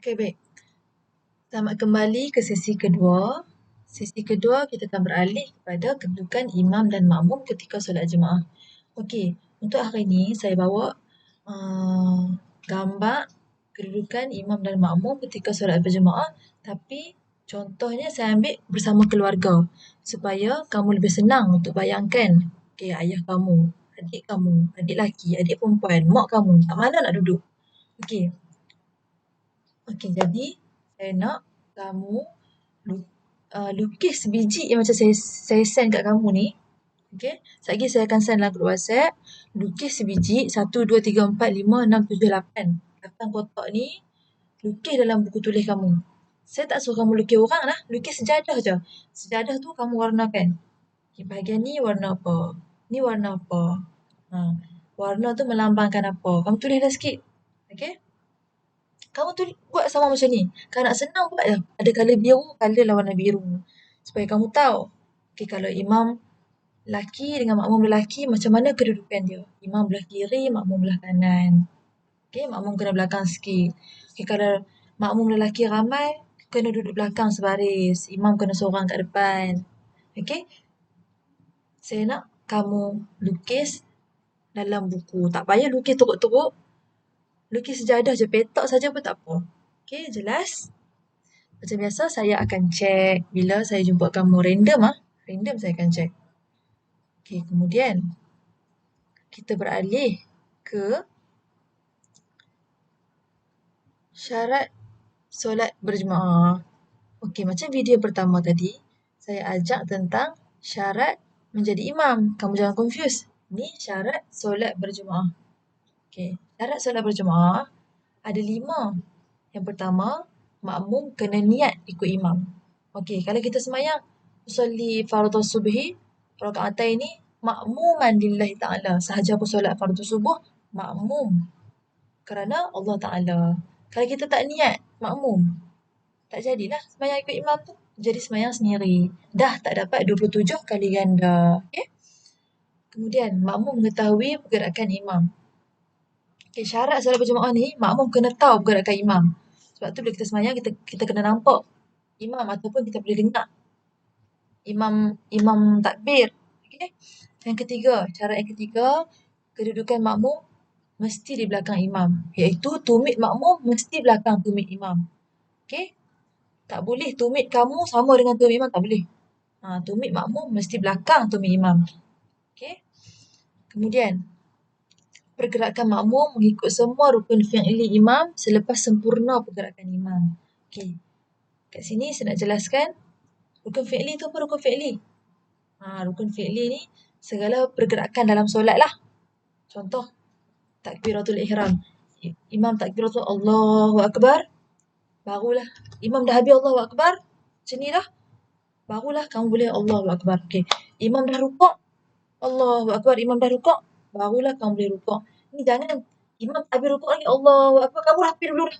Okey, baik. Selamat kembali ke sesi kedua. Sesi kedua kita akan beralih kepada kedudukan imam dan makmum ketika solat jemaah. Okey, untuk hari ini saya bawa gambar kedudukan imam dan makmum ketika solat berjemaah, tapi contohnya saya ambil bersama keluarga supaya kamu lebih senang untuk bayangkan. Okey, ayah kamu, adik lelaki, adik perempuan, mak kamu, kat mana nak duduk. Okey. Okey, jadi saya nak kamu lukis biji yang macam saya send kat kamu ni. Okey, sekejap lagi saya akan send dalam grup WhatsApp. Lukis sebiji 1, 2, 3, 4, 5, 6, 7, 8. Datang kotak ni, lukis dalam buku tulis kamu. Saya tak suruh kamu lukis orang lah, lukis sejadah je. Sejadah tu kamu warnakan. Okay, bahagian ni warna apa? Ni warna apa? Warna tu melambangkan apa? Kamu tulislah sikit. Okey? Kamu tu buat sama macam ni. Kalau nak senang buat je. Ada colour biru, colourlah warna biru. Supaya kamu tahu. Okay, kalau imam lelaki dengan makmum lelaki, macam mana kedudukan dia. Imam belah kiri, makmum belah kanan. Okay, makmum kena belakang sikit. Okay, kalau makmum lelaki ramai, kena duduk belakang sebaris. Imam kena seorang kat depan. Okay? Saya nak kamu lukis dalam buku. Tak payah lukis teruk-teruk. Lukis sejadah je, petak saja pun tak apa. Okay, jelas? Macam biasa, saya akan cek bila saya jumpa kamu random Random saya akan cek. Okay, kemudian kita beralih ke syarat solat berjemaah. Okey, macam video pertama tadi, saya ajak tentang syarat menjadi imam. Kamu jangan confuse. Ni syarat solat berjemaah. Okey, syarat solat berjemaah ada 5. Yang pertama, makmum kena niat ikut imam. Okey, kalau kita semayang, usolli fardhu subhi, rakaatain ni, makmuman lillahi ta'ala. Sahaja pun solat fardhu subuh, makmum. Kerana Allah Ta'ala. Kalau kita tak niat, makmum, tak jadilah semayang ikut imam tu. Jadi semayang sendiri. Dah tak dapat 27 kali ganda. Okay? Kemudian, makmum mengetahui pergerakan imam. Okay, syarat solat berjemaah ni, makmum kena tahu pergerakan imam. Sebab tu bila kita semayang, kita kena nampak imam ataupun kita boleh dengar imam takbir. Okay? Yang ketiga, syarat yang ketiga, kedudukan makmum mesti di belakang imam. Iaitu tumit makmum mesti belakang tumit imam. Okay? Tak boleh tumit kamu sama dengan tumit imam, tak boleh. Tumit makmum mesti belakang tumit imam. Okay? Kemudian, pergerakan makmum mengikut semua rukun fi'li imam selepas sempurna pergerakan imam. Okay. Kat sini saya nak jelaskan rukun fi'li tu apa rukun fi'li? Rukun fi'li ni segala pergerakan dalam solat lah. Contoh, takbiratul ihram. Imam takbiratul Allahu Akbar. Barulah. Imam dah habis Allahu Akbar. Macam ni dah. Barulah kamu boleh Allahu Akbar. Okay. Imam dah rukuk. Allahu Akbar. Imam dah rukuk. Barulah kamu boleh rukuk. Ni jangan. Imam tak habis rukuk lagi. Allahu Akbar. Kamu rapi dulu dah.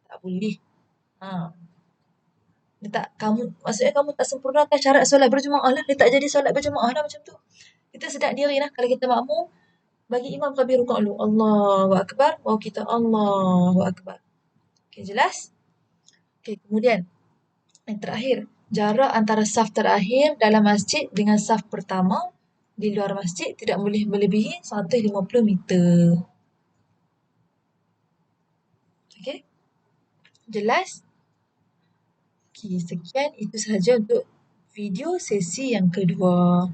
Tak boleh. Dia tak, maksudnya kamu tak sempurnakan syarat solat berjemaah lah. Dia tak jadi solat berjemaah lah macam tu. Kita sedar diri lah. Kalau kita makmum, bagi imam habis rukuk dulu. Allahu Akbar. Baru kita Allahu Akbar. Okay, jelas? Okay, kemudian. Yang terakhir. Jarak antara saf terakhir dalam masjid dengan saf pertama di luar masjid tidak boleh melebihi 150 meter. Okay? Jelas? Okay, sekian. Itu sahaja untuk video sesi yang kedua.